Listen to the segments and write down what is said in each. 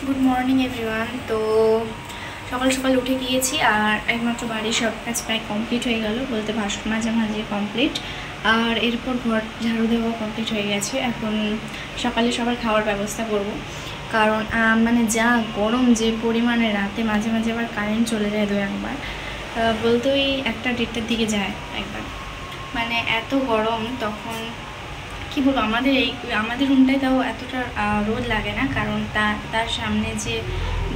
Good morning everyone. তো সকাল সকাল উঠে গিয়েছি আর একমাত্র বাড়ির সব কাজ প্রায় কমপ্লিট হয়ে গেল, বলতে বাসন মাঝে কমপ্লিট, আর এরপর ঘর ঝাড়ু দেওয়া কমপ্লিট হয়ে গেছে। এখন সকালে সবার খাওয়ার ব্যবস্থা করব, কারণ মানে যা গরম যে পরিমাণে, রাতে মাঝে মাঝে আবার কারেন্ট চলে যায় দু একবার, বলতে ওই 1টা-1:30টার দিকে যায় একবার, মানে এত গরম। তখন কি বলবো, আমাদের রুমটায় তাও এতটা রোদ লাগে না, কারণ তার সামনে যে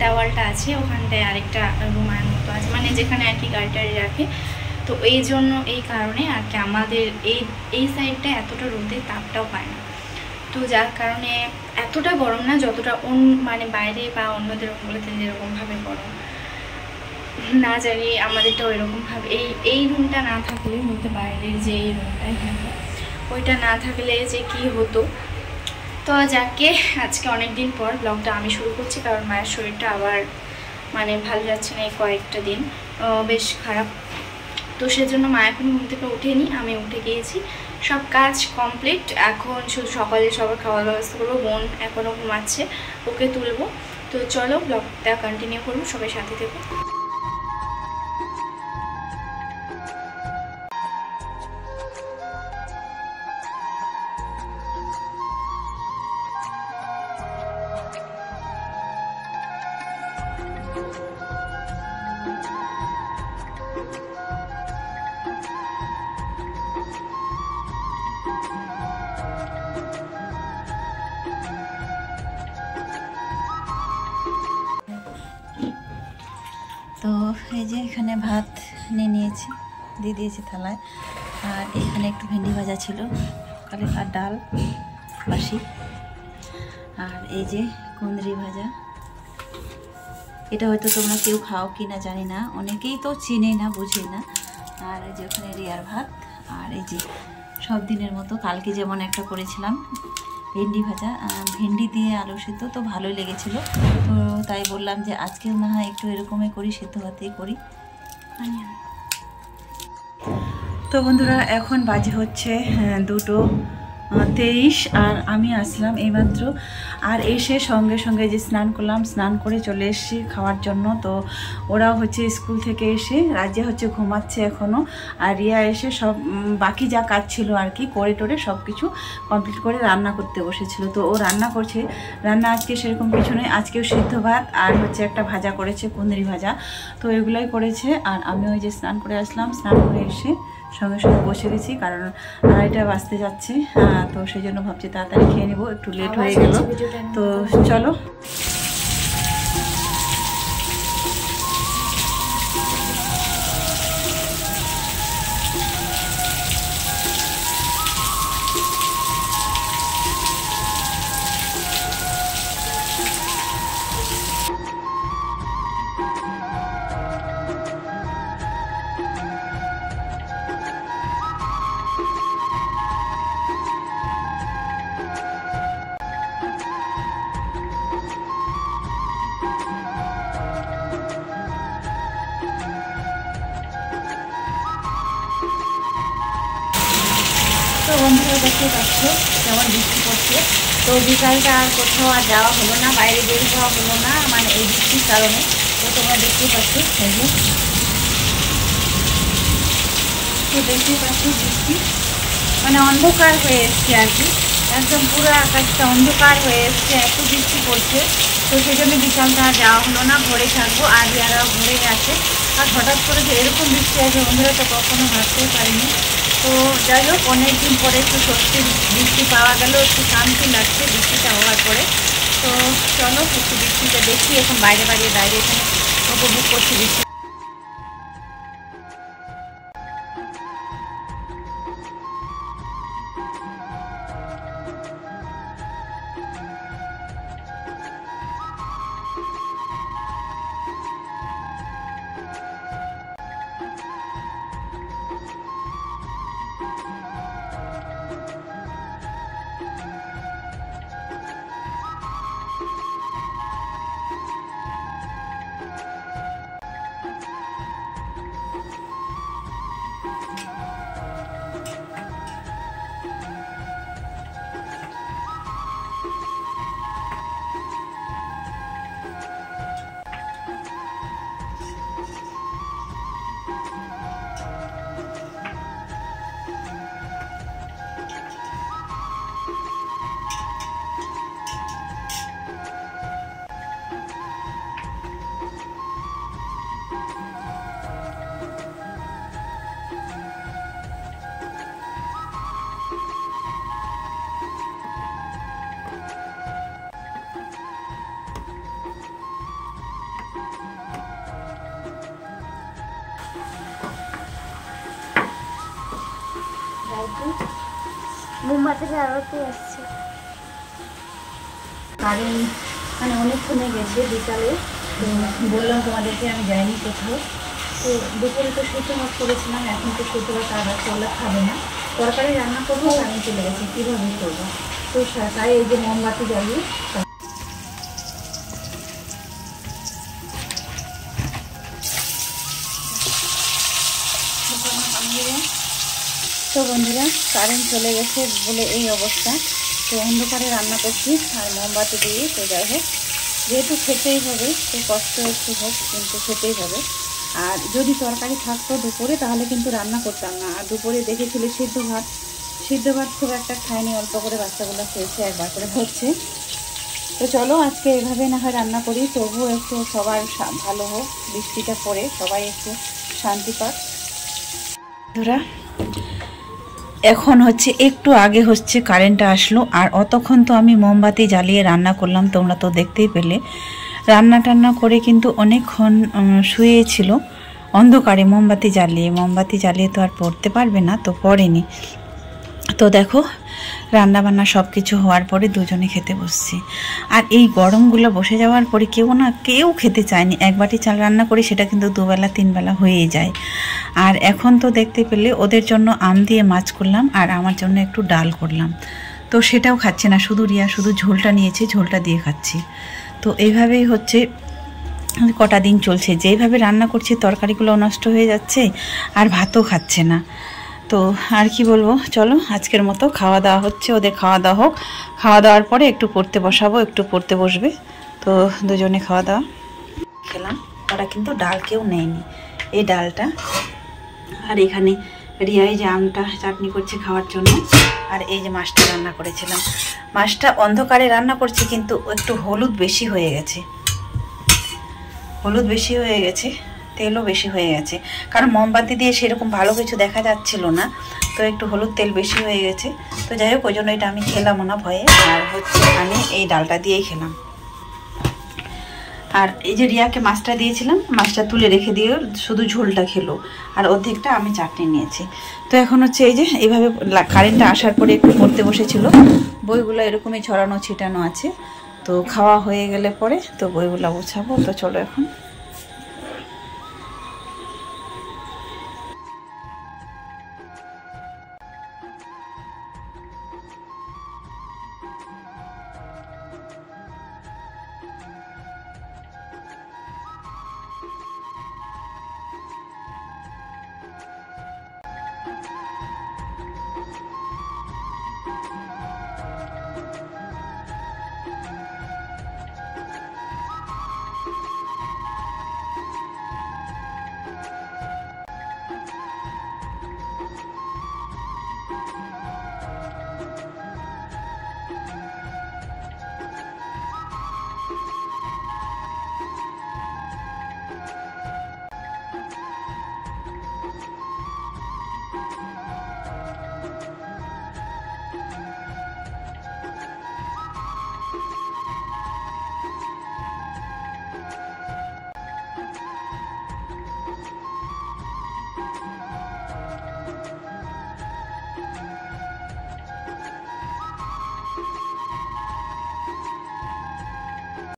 দেওয়ালটা আছে ওখানটায় আরেকটা রুমের মতো আছে, মানে যেখানে আর কি গাড়ি টাড়ি রাখে। তো এই কারণে আর কি আমাদের এই সাইডটা এতটা রোদের তাপটাও পায় না। তো যার কারণে এতটা গরম না, যতটা মানে বাইরে বা অন্যদের রুমগুলোতে যেরকমভাবে গরম, না জানি আমাদেরটা ওইরকমভাবে এই রুমটা না থাকলে, বলতে বাইরের যে এই রুমটাই ওইটা না থাকলে যে কি হতো। তো যাকে আজকে অনেক দিন পর ব্লগটা আমি শুরু করছি, কারণ মায়ের শরীরটা আবার মানে ভালো যাচ্ছে না, এই কয়েকটা দিন বেশ খারাপ। তো সেজন্য মা এখন ঘুম থেকে উঠেনি, আমি উঠে গিয়েছি, সব কাজ কমপ্লিট। এখন শুধু সকালে সবার খাওয়ার ব্যবস্থা করবো। বোন এখনও ঘুমাচ্ছে, ওকে তুলবো। তো চলো ব্লগটা কন্টিনিউ করবো, সবাই সাথে থেকো। তো এই যে এখানে ভাত নিয়ে নিয়েছি, দিয়ে দিয়েছি থালায়, আর এখানে একটু ভেন্ডি ভাজা ছিল সকালে, আর ডাল বাসি, আর এই যে কুঁদরি ভাজা। এটা হয়তো তোমরা কেউ খাও কি না জানি না, অনেকেই তো চিনে না, বুঝে না। আর এই যে ওখানে রিয়ার ভাত, আর এই যে সব দিনের মতো কালকে যেমন একটা করেছিলাম ভেন্ডি ভাজা, ভেন্ডি দিয়ে আলু সিদ্ধ, তো ভালোই লেগেছিল। তো তাই বললাম যে আজকেও না হয় একটু এরকমই করি, সিদ্ধ ভাতেই করি। তো বন্ধুরা এখন বাজে হচ্ছে 2:23, আর আমি আসলাম এইমাত্র, আর এসে সঙ্গে সঙ্গে যে স্নান করলাম, স্নান করে চলে এসেছি খাওয়ার জন্য। তো ওরাও হচ্ছে স্কুল থেকে এসে, রাজ্যে হচ্ছে ঘুমাচ্ছে এখনও, আর রিয়া এসে সব বাকি যা কাজ ছিল আর কি করে টোরে সব কিছু কমপ্লিট করে রান্না করতে বসেছিল। তো ও রান্না করছে, রান্না আজকে সেরকম কিছু নেই, আজকেও সিদ্ধ ভাত আর হচ্ছে একটা ভাজা করেছে, কুঁদরি ভাজা, তো এগুলোই করেছে। আর আমি ওই যে স্নান করে আসলাম, স্নান করে এসে সঙ্গে সঙ্গে বসে গেছি, কারণ 2:30 বাজতে যাচ্ছে, তো সেই জন্য ভাবছি তাড়াতাড়ি খেয়ে নেবো, একটু লেট হয়ে গেল। তো চলো। তো বন্ধুরা দেখতে পাচ্ছ কেমন বৃষ্টি পড়ছে। তো বিকালটা আর কোথাও আর যাওয়া হলো না, বাইরে বের হওয়া হলো না, মানে এই বৃষ্টির কারণে। তো তোমরা দেখতেই পাচ্ছ, এই যে তো দেখতেই পাচ্ছ বৃষ্টি মানে অন্ধকার হয়ে এসছে আর কি, একদম পুরো আকাশটা অন্ধকার হয়ে এসছে, এত বৃষ্টি পড়ছে। তো সেই জন্য বিকালটা আর যাওয়া হলো না, ঘরে থাকবো, আর যারা ঘুরে গেছে। আর হঠাৎ করে যে এরকম বৃষ্টি আসবে বন্ধুরা তো কখনো ভাবতেই পারিনি। তো যাই হোক, অনেকদিন পরে একটু সত্যি বৃষ্টি পাওয়া গেল, একটু শান্তি লাগছে বৃষ্টিটা হওয়ার পরে। তো চলো একটু বৃষ্টিটা দেখি, এখন বাইরে এখানে উপভোগ করছি বৃষ্টি। মোমবাতির আলোতে আসছে। কারেন্ট মানে অনেকক্ষণে গেছে বিকালে, তো বললাম তোমাদেরকে আমি যাইনি কোথাও। তো দুপুরে তো সুতো ভাত করেছিলাম, এখন তো সুতো ভাত আর চলে খাবে না, তরকারি রান্না করবো, কারেন্ট চলে গেছে, কীভাবে করবো? তো তাই এই যে মোমবাতি জ্বালিয়ে তো বন্ধুরা কারেন্ট চলে গেছে বলে এই অবস্থা। তো অন্ধকারে রান্না করছি আর মোমবাতি দিয়ে। তো যাই হোক, যেহেতু খেতেই হবে, তো কষ্ট একটু হোক কিন্তু খেতেই হবে। আর যদি তরকারি থাকতো দুপুরে তাহলে কিন্তু রান্না করতাম না। আর দুপুরে দেখেছিল সিদ্ধ ভাত খুব একটা খায়নি, অল্প করে বাচ্চাগুলো খেয়েছে, একবার করে হচ্ছে। তো চলো আজকে এভাবে না হয় রান্না করি, তবুও একটু সবার ভালো হোক, বৃষ্টিটা পড়ে সবাই একটু শান্তি পাক। বন্ধুরা এখন হচ্ছে একটু আগে হচ্ছে কারেন্টটা আসলো, আর অতক্ষণ তো আমি মোমবাতি জ্বালিয়ে রান্না করলাম, তোমরা তো দেখতেই পেলে। রান্না করে কিন্তু অনেকক্ষণ শুয়েছিল অন্ধকারে মোমবাতি জ্বালিয়ে তো আর পড়তে পারবে না, তো পড়েনি। তো দেখো রান্না বান্না সব কিছু হওয়ার পরে দুজনে খেতে বসছি। আর এই গরমগুলো বসে যাওয়ার পরে কেউ খেতে চায়নি। এক বাটি চাল রান্না করি, সেটা কিন্তু দুবেলা তিনবেলা হয়েই যায়। আর এখন তো দেখতে পেলে ওদের জন্য আম দিয়ে মাছ করলাম, আর আমার জন্য একটু ডাল করলাম। তো সেটাও খাচ্ছে না, শুধু রিয়া শুধু ঝোলটা নিয়েছে, ঝোলটা দিয়ে খাচ্ছি। তো এইভাবেই হচ্ছে কটা দিন চলছে, যেইভাবে রান্না করছি তরকারিগুলো নষ্ট হয়ে যাচ্ছে আর ভাতও খাচ্ছে না। তো আর কি বলবো, চলো আজকের মতো খাওয়া দাওয়া হচ্ছে, ওদের খাওয়া দাওয়া হোক, খাওয়া দাওয়ার পরে একটু পড়তে বসাবো, একটু পড়তে বসবে। তো দুজনে খাওয়া দাওয়া খেলাম। ওরা কিন্তু ডাল কেউ নেয়নি, এই ডালটা। আর এখানে রিয়াই যে আমটা চাটনি করছে খাওয়ার জন্য, আর এই যে মাছটা রান্না করেছিলাম। মাছটা অন্ধকারে রান্না করছি কিন্তু একটু হলুদ বেশি হয়ে গেছে, তেলও বেশি হয়ে গেছে, কারণ মোমবাতি দিয়ে সেরকম ভালো কিছু দেখা যাচ্ছিল না, তো একটু হলুদ তেল বেশি হয়ে গেছে। তো যাই হোক, ওই জন্য এটা আমি খেলামও না ভয়ে, আর হচ্ছে আমি এই ডালটা দিয়েই খেলাম। আর এই যে রিয়াকে মাছটা দিয়েছিলাম, মাছটা তুলে রেখে দিয়ে শুধু ঝোলটা খেলো, আর অর্ধেকটা আমি চাটনি নিয়েছি। তো এখন হচ্ছে এই যে এইভাবে কারেন্টটা আসার পরে একটু পড়তে বসেছিল, বইগুলো এরকমই ছড়ানো ছিটানো আছে। তো খাওয়া হয়ে গেলে পরে তো বইগুলো গুছাবো। তো চলো এখন